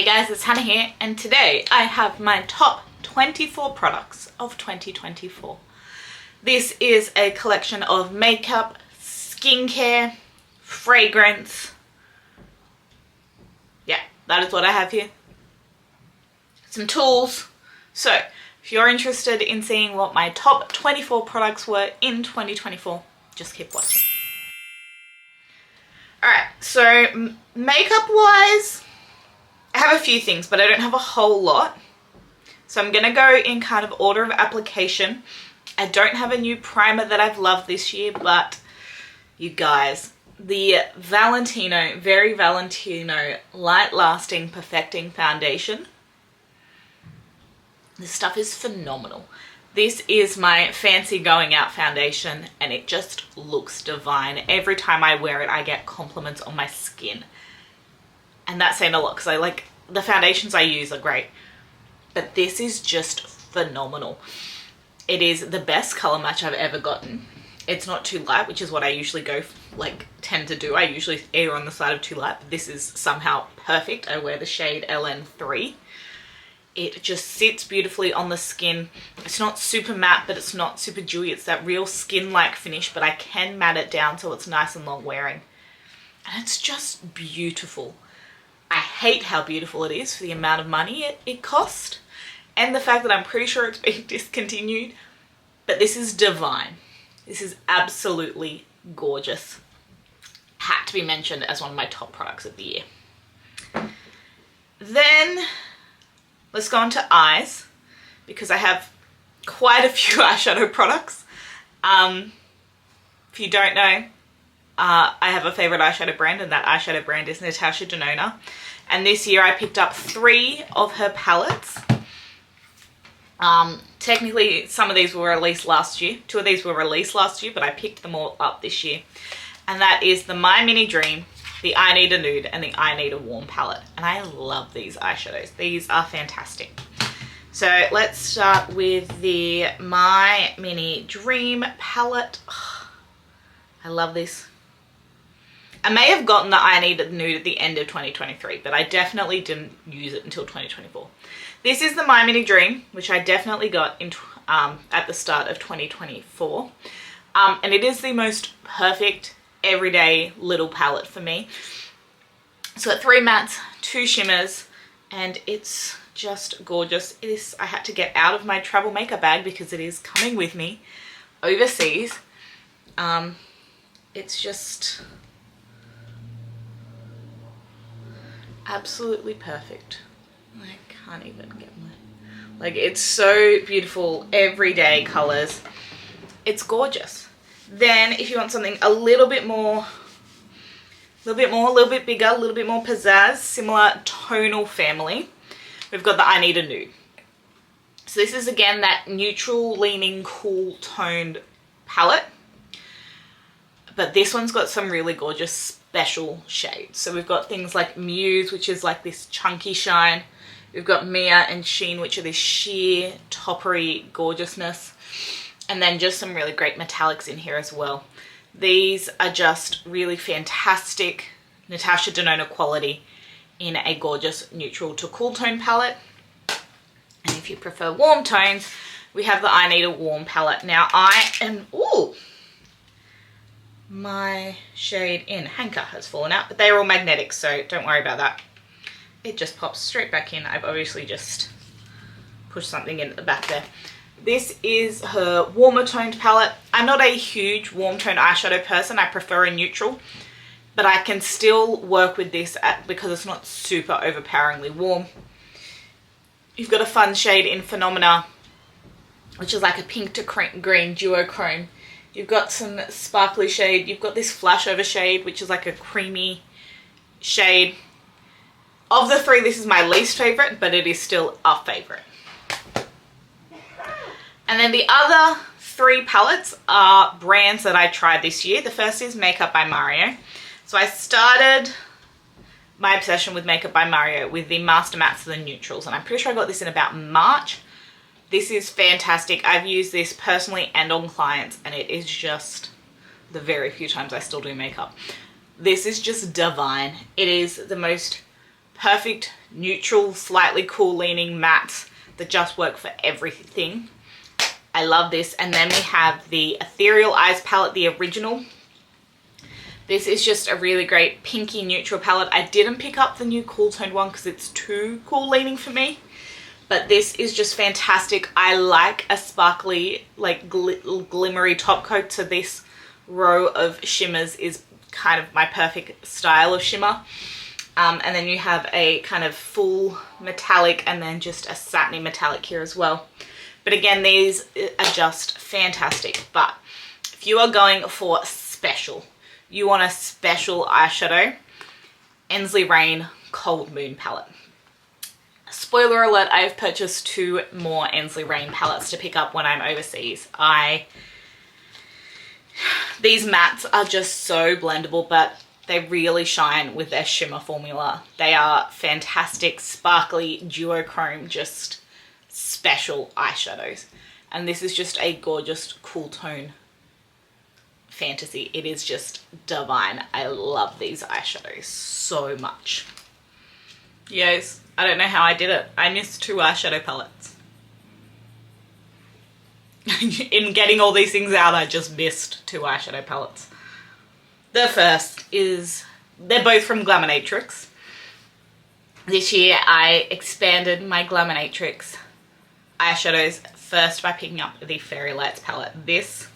Hey guys, it's Hannah here, and today I have my top 24 products of 2024. This is a collection of makeup, skincare, fragrance. Yeah, that is what I have here. Some tools. So, if you're interested in seeing what my top 24 products were in 2024, just keep watching. Alright, so makeup wise, I have a few things, but I don't have a whole lot. So I'm going to go in kind of order of application. I don't have a new primer that I've loved this year, but you guys, the Very Valentino Light Lasting Perfecting Foundation. This stuff is phenomenal. This is my fancy going out foundation and it just looks divine. Every time I wear it, I get compliments on my skin. And that's saying a lot because the foundations I use are great. But this is just phenomenal. It is the best color match I've ever gotten. It's not too light, which is what I usually tend to do. I usually err on the side of too light, but this is somehow perfect. I wear the shade LN3. It just sits beautifully on the skin. It's not super matte, but it's not super dewy. It's that real skin-like finish, but I can matte it down so it's nice and long wearing. And it's just beautiful. I hate how beautiful it is for the amount of money it cost and the fact that I'm pretty sure it's been discontinued, but this is divine. This is absolutely gorgeous. Had to be mentioned as one of my top products of the year. Then let's go on to eyes because I have quite a few eyeshadow products. If you don't know, I have a favorite eyeshadow brand, and that eyeshadow brand is Natasha Denona. And this year I picked up 3 of her palettes. Technically, some of these were released last year. 2 of these were released last year, but I picked them all up this year. And that is the My Mini Dream, the I Need a Nude, and the I Need a Warm palette. And I love these eyeshadows. These are fantastic. So let's start with the My Mini Dream palette. Oh, I love this. I may have gotten the I Need a Nude at the end of 2023, but I definitely didn't use it until 2024. This is the My Mini Dream, which I definitely got in at the start of 2024. And it is the most perfect everyday little palette for me. It's got 3 mattes, 2 shimmers, and it's just gorgeous. I had to get out of my travel makeup bag because it is coming with me overseas. It's just absolutely perfect. I can't even get my, it's so beautiful, everyday colors. It's gorgeous. Then if you want something a little bit more, a little bit bigger, a little bit more pizzazz, similar tonal family, we've got the I Need a Nude. So this is again that neutral leaning cool toned palette. But this one's got some really gorgeous special shades. So we've got things like Muse, which is like this chunky shine. We've got Mia and Sheen, which are this sheer toppery gorgeousness. And then just some really great metallics in here as well. These are just really fantastic Natasha Denona quality in a gorgeous neutral to cool tone palette. And if you prefer warm tones, we have the I Need a Warm palette. Now I am, my shade in Hanker has fallen out, but they're all magnetic, so don't worry about that. It just pops straight back in. I've obviously just pushed something in at the back there. This is her warmer toned palette. I'm not a huge warm toned eyeshadow person. I prefer a neutral, but I can still work with this because it's not super overpoweringly warm. You've got a fun shade in Phenomena, which is like a pink to green duochrome. You've got some sparkly shade. You've got this flashover shade, which is like a creamy shade. Of the 3, this is my least favorite, but it is still a favorite. And then the other 3 palettes are brands that I tried this year. The first is Makeup by Mario. So I started my obsession with Makeup by Mario with the Master Mattes and the Neutrals, and I'm pretty sure I got this in about March. This is fantastic. I've used this personally and on clients, and it is just the very few times I still do makeup. This is just divine. It is the most perfect neutral, slightly cool leaning mattes that just work for everything. I love this. And then we have the Ethereal Eyes palette, the original. This is just a really great pinky neutral palette. I didn't pick up the new cool toned one because it's too cool leaning for me. But this is just fantastic. I like a sparkly, like glimmery top coat. So this row of shimmers is kind of my perfect style of shimmer. And then you have a kind of full metallic and then just a satiny metallic here as well. But again, these are just fantastic. But if you are going for special, you want a special eyeshadow, Ensley Rain Cold Moon palette. Spoiler alert, I have purchased 2 more Ensley Rain palettes to pick up when I'm overseas. These mattes are just so blendable, but they really shine with their shimmer formula. They are fantastic, sparkly, duochrome, just special eyeshadows. And this is just a gorgeous cool tone fantasy. It is just divine. I love these eyeshadows so much. Yes, I don't know how I did it. I missed 2 eyeshadow palettes. In getting all these things out, I just missed 2 eyeshadow palettes. The first is, they're both from Glaminatrix. This year I expanded my Glaminatrix eyeshadows first by picking up the Fairy Lights palette. This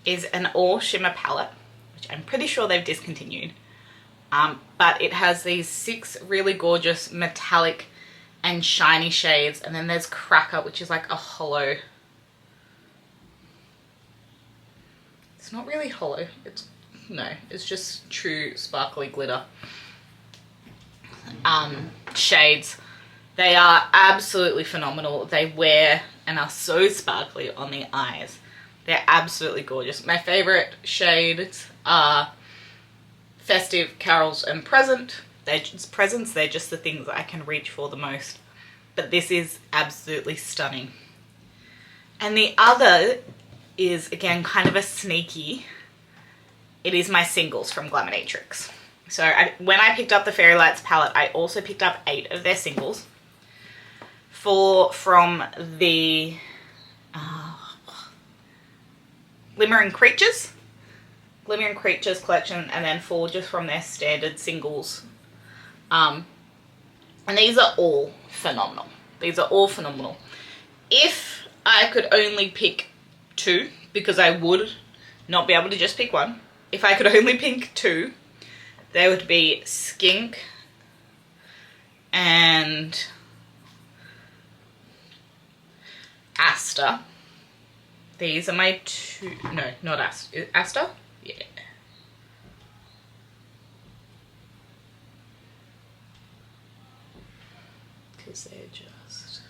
is an all shimmer palette, which I'm pretty sure they've discontinued. But it has these 6 really gorgeous metallic and shiny shades. And then there's Cracker, which is like a hollow. It's not really hollow. It's just true sparkly glitter. Shades. They are absolutely phenomenal. They wear and are so sparkly on the eyes. They're absolutely gorgeous. My favorite shades are Festive, Carols, and Present. They're just presents. They're just the things that I can reach for the most. But this is absolutely stunning. And the other is, again, kind of a sneaky. It is my singles from Glaminatrix. So when I picked up the Fairy Lights palette, I also picked up 8 of their singles. 4 from the Glimmering Creatures collection, and then 4 just from their standard singles. And these are all phenomenal. These are all phenomenal. If I could only pick 2, because I would not be able to just pick 1. If I could only pick 2, they would be Skink and Aster. These are my 2, no, not Aster. Aster? Yeah. Because they're just...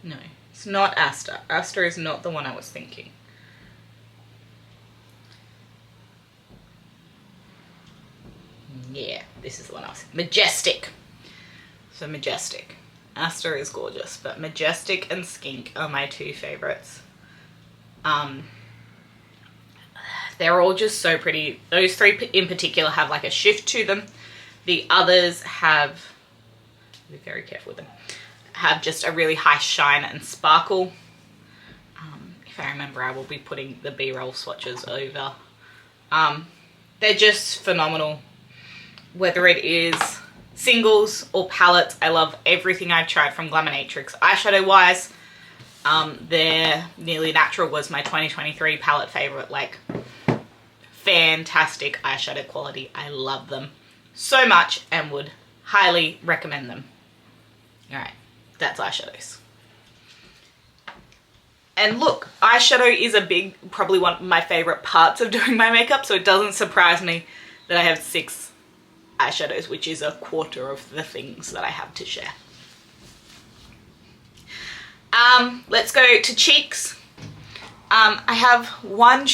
No, it's not Aster. Aster is not the one I was thinking. Yeah, this is the one I was thinking. Majestic. So Majestic. Aster is gorgeous, but Majestic and Skink are my 2 favorites. They're all just so pretty. Those 3 in particular have like a shift to them. The others have, be very careful with them, have just a really high shine and sparkle. If I remember, I will be putting the B-roll swatches over. They're just phenomenal. Whether it is singles or palettes, I love everything I've tried from Glaminatrix. Eyeshadow wise, their Nearly Natural was my 2023 palette favorite. Like, fantastic eyeshadow quality. I love them so much and would highly recommend them. Alright, that's eyeshadows. And look, eyeshadow is probably one of my favorite parts of doing my makeup, so it doesn't surprise me that I have 6 eyeshadows, which is a quarter of the things that I have to share. Let's go to cheeks. I have one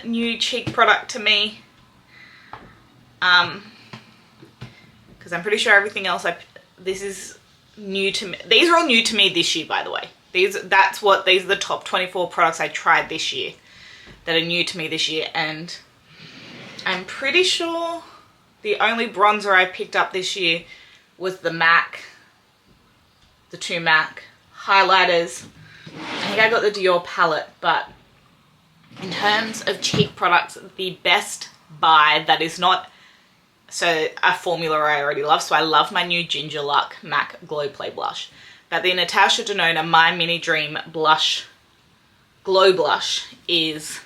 new cheek product to me. Because I'm pretty sure everything else this is new to me. These are all new to me this year, by the way. These are the top 24 products I tried this year that are new to me this year, and I'm pretty sure The only bronzer I picked up this year was the MAC, the two MAC highlighters. I think I got the Dior palette, but in terms of cheek products, the best buy that is not a formula I already love. So I love my new Ginger Luck MAC Glow Play Blush. But the Natasha Denona My Mini Dream Blush, Glow Blush is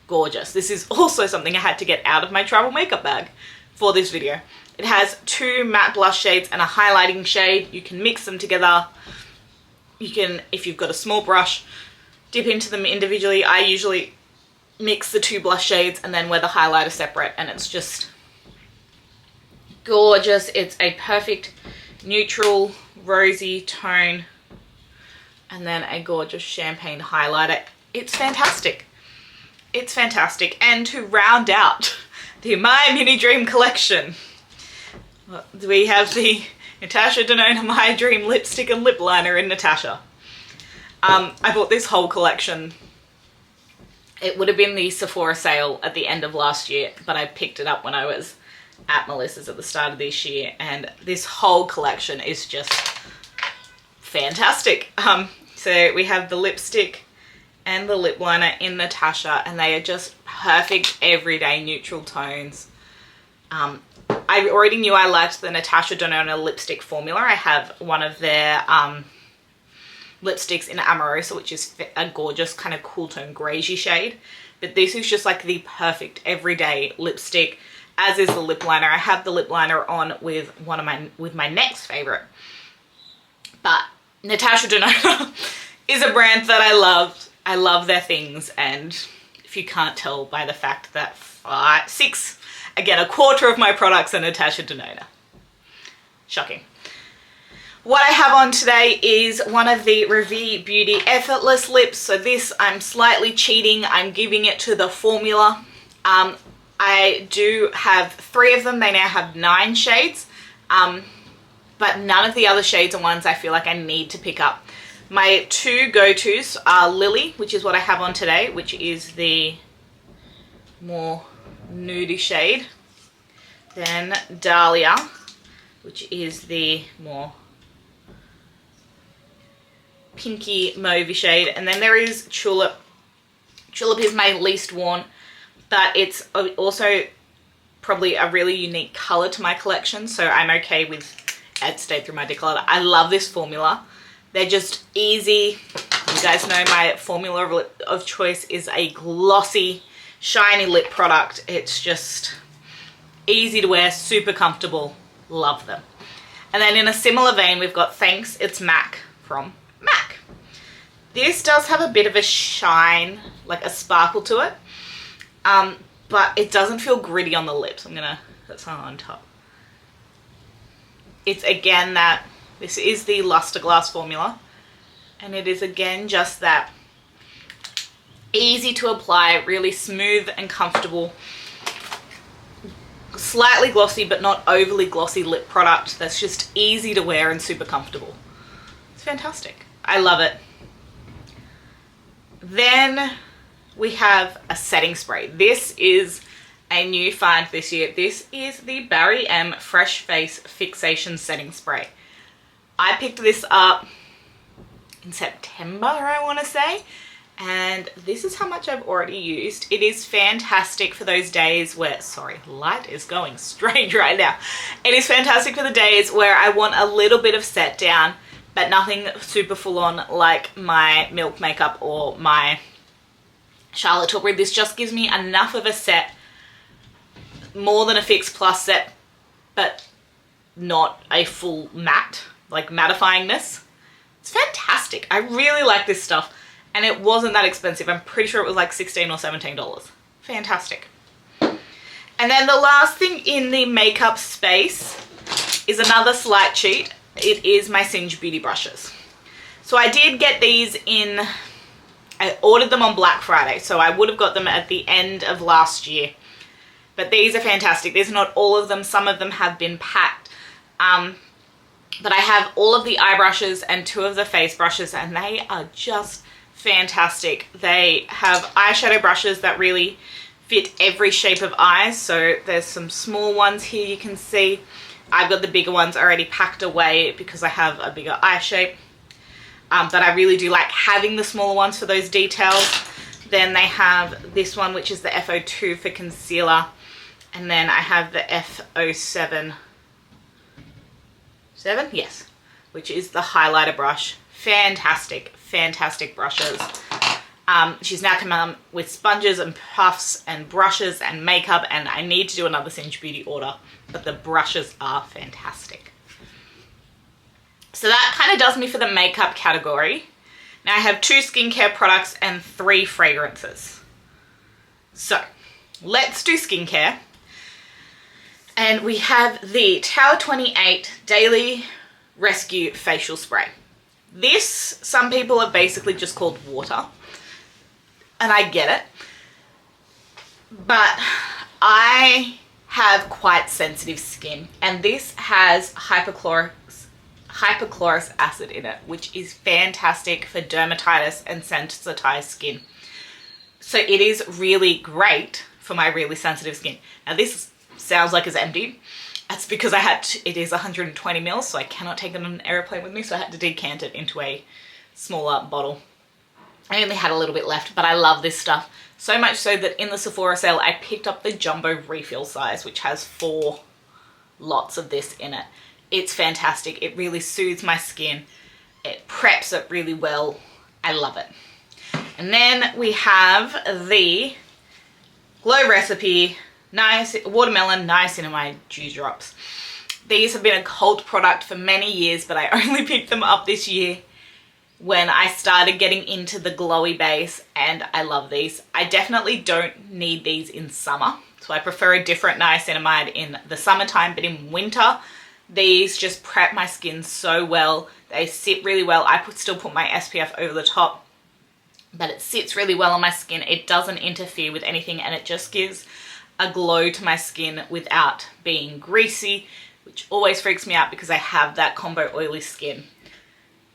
gorgeous. This is also something I had to get out of my travel makeup bag for this video. It has two matte blush shades and a highlighting shade. You can mix them together. You can, if you've got a small brush, dip into them individually. I usually mix the two blush shades and then wear the highlighter separate, and it's just gorgeous. It's a perfect neutral rosy tone and then a gorgeous champagne highlighter. It's fantastic. It's fantastic. And to round out the My Mini Dream collection, we have the Natasha Denona My Dream lipstick and lip liner in Natasha. I bought this whole collection. It would have been the Sephora sale at the end of last year, but I picked it up when I was at Melissa's at the start of this year, and this whole collection is just fantastic. So we have the lipstick and the lip liner in Natasha, and they are just perfect everyday neutral tones. I already knew I liked the Natasha Denona lipstick formula. I have one of their lipsticks in Amorosa, which is a gorgeous kind of cool tone greigey shade, but this is just like the perfect everyday lipstick, as is the lip liner. I have the lip liner on with my next favorite, but Natasha Denona is a brand that I love. I love their things, and if you can't tell by the fact that a quarter of my products are Natasha Denona. Shocking. What I have on today is one of the Revi Beauty Effortless lips. So this, I'm slightly cheating. I'm giving it to the formula. I do have 3 of them. They now have 9 shades. But none of the other shades are ones I feel like I need to pick up. My 2 go-tos are Lily, which is what I have on today, which is the more nudie shade. Then Dahlia, which is the more pinky mauvey shade. And then there is Tulip. Tulip is my least worn, but it's also probably a really unique color to my collection, so I'm okay with it. Stayed through my declutter. I love this formula. They're just easy. You guys know my formula of choice is a glossy, shiny lip product. It's just easy to wear, super comfortable. Love them. And then in a similar vein, we've got Thanks, It's MAC from MAC. This does have a bit of a shine, like a sparkle to it, but it doesn't feel gritty on the lips. I'm gonna put some on top. It's again that, this is the Luster Glass formula, and it is again just that easy to apply, really smooth and comfortable, slightly glossy but not overly glossy lip product that's just easy to wear and super comfortable. It's fantastic. I love it. Then we have a setting spray. This is a new find this year. This is the Barry M Fresh Face Fixation Setting Spray. I picked this up in September, I want to say, and this is how much I've already used. It is fantastic for those days where, sorry, light is going strange right now. It is fantastic for the days where I want a little bit of set down, but nothing super full on like my Milk makeup or my Charlotte Tilbury. This just gives me enough of a set, more than a Fix Plus set, but not a full matte, like mattifyingness. It's fantastic. I really like this stuff, and it wasn't that expensive. I'm pretty sure it was like $16 or $17. Fantastic. And then the last thing in the makeup space is another slight cheat. It is my Singe Beauty brushes. So I did get these in, I ordered them on Black Friday, so I would have got them at the end of last year. But these are fantastic. These are not all of them. Some of them have been packed. But I have all of the eye brushes and 2 of the face brushes, and they are just fantastic. They have eyeshadow brushes that really fit every shape of eyes. So there's some small ones here you can see. I've got the bigger ones already packed away because I have a bigger eye shape. But I really do like having the smaller ones for those details. Then they have this one, which is the F02 for concealer. And then I have the F07, yes, which is the highlighter brush. Fantastic, fantastic brushes. She's now come out with sponges and puffs and brushes and makeup, and I need to do another Singe Beauty order, but the brushes are fantastic. So that kind of does me for the makeup category. Now I have 2 skincare products and 3 fragrances. So let's do skincare. And we have the Tower 28 Daily Rescue Facial Spray. This, some people have basically just called water. And I get it, but I have quite sensitive skin, and this has hypochlorous acid in it, which is fantastic for dermatitis and sensitized skin. So it is really great for my really sensitive skin. Now this sounds like it's empty. That's because it is 120 ml, so I cannot take it on an airplane with me, so I had to decant it into a smaller bottle. I only had a little bit left, but I love this stuff. So much so that in the Sephora sale, I picked up the jumbo refill size, which has 4 lots of this in it. It's fantastic. It really soothes my skin. It preps it really well. I love it. And then we have the Glow Recipe Watermelon Niacinamide Dew Drops. These have been a cult product for many years, but I only picked them up this year when I started getting into the glowy base, and I love these. I definitely don't need these in summer, so I prefer a different niacinamide in the summertime, but in winter, these just prep my skin so well. They sit really well. I still put my SPF over the top, but it sits really well on my skin. It doesn't interfere with anything, and it just gives a glow to my skin without being greasy, which always freaks me out because I have that combo oily skin.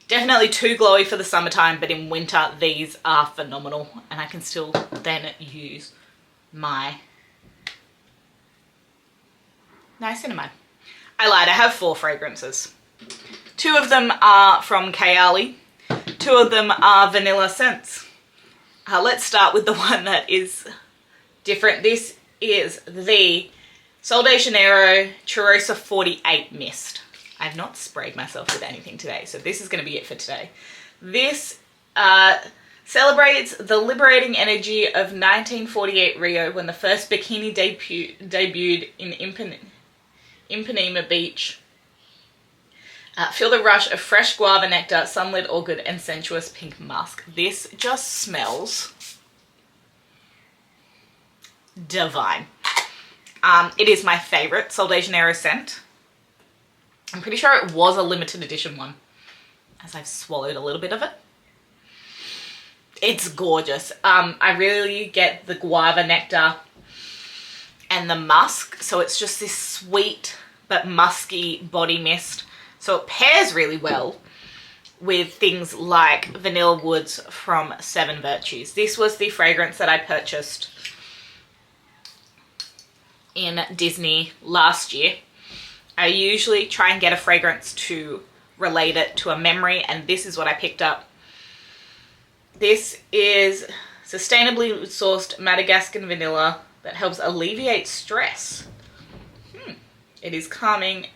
Definitely too glowy for the summertime, but in winter, these are phenomenal. And I can still then use my niacinamide. I lied, I have 4 fragrances. 2 of them are from Kayali. 2 of them are vanilla scents. Let's start with the one that is different. This is the Sol de Janeiro Cheirosa 48 Mist. I've not sprayed myself with anything today, so this is going to be it for today. This celebrates the liberating energy of 1948 Rio, when the first bikini debuted in Ipanema Beach. Feel the rush of fresh guava nectar, sunlit orchid, and sensuous pink musk. This just smells divine. It is my favorite Sol de Janeiro scent. I'm pretty sure it was a limited edition one, as I've swallowed a little bit of it. It's gorgeous. I really get the guava nectar and the musk, so it's just this sweet but musky body mist. So it pairs really well with things like Vanilla Woods from 7 Virtues. This was the fragrance that I purchased in Disney last year. I usually try and get a fragrance to relate it to a memory, and this is what I picked up. This is sustainably sourced Madagascan vanilla that helps alleviate stress. It is calming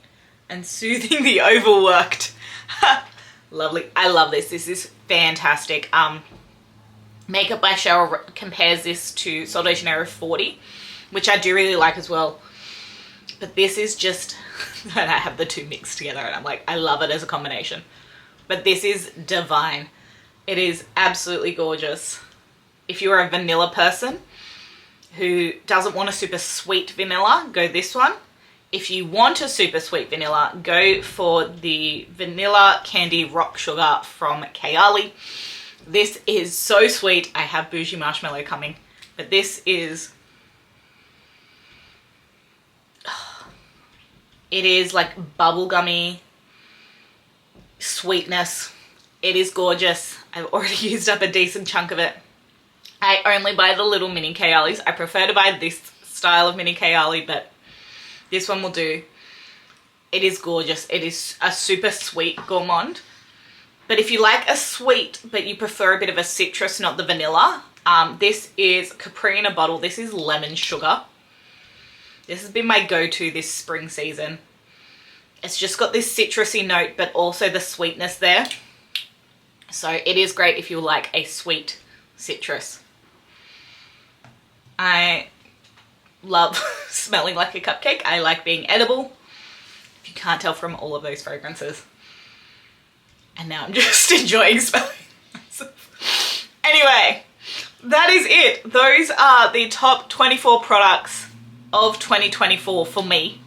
and soothing the overworked. Lovely. I love this. This is fantastic. Makeup by Cheryl compares this to Sol de Janeiro 40, which I do really like as well. But this is just, and I have the 2 mixed together, and I'm like, I love it as a combination. But this is divine. It is absolutely gorgeous. If you're a vanilla person who doesn't want a super sweet vanilla, go this one. If you want a super sweet vanilla, go for the Vanilla Candy Rock Sugar from Kayali. This is so sweet. I have Bougie Marshmallow coming, but this is... It is like bubblegummy sweetness. It is gorgeous. I've already used up a decent chunk of it. I only buy the little mini Kayalis. I prefer to buy this style of mini Kayali, but this one will do. It is gorgeous. It is a super sweet gourmand. But if you like a sweet, but you prefer a bit of a citrus, not the vanilla, this is Capri in a bottle. This is lemon sugar. This has been my go-to this spring season. It's just got this citrusy note, but also the sweetness there. So it is great if you like a sweet citrus. I love smelling like a cupcake. I like being edible. If you can't tell from all of those fragrances. And now I'm just enjoying smelling myself. Anyway, that is it. Those are the top 24 products of 2024 for me.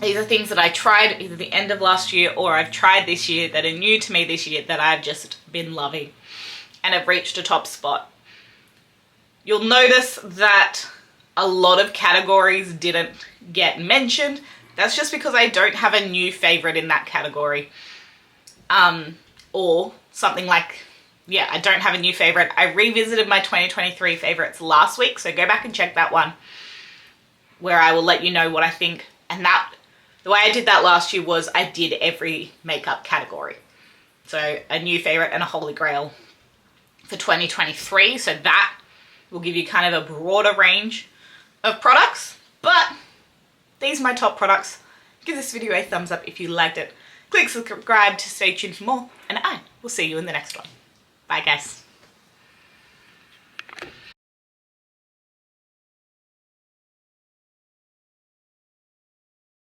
These are things that I tried either the end of last year or I've tried this year that are new to me this year that I've just been loving and have reached a top spot. You'll notice that a lot of categories didn't get mentioned. That's just because I don't have a new favorite in that category. Or something like, yeah, I don't have a new favorite. I revisited my 2023 favorites last week, so go back and check that one where I will let you know what I think. And that, the way I did that last year was I did every makeup category. So a new favorite and a holy grail for 2023. So that will give you kind of a broader range of products. But these are my top products. Give this video a thumbs up if you liked it. Click subscribe to stay tuned for more, and I will see you in the next one. Bye guys.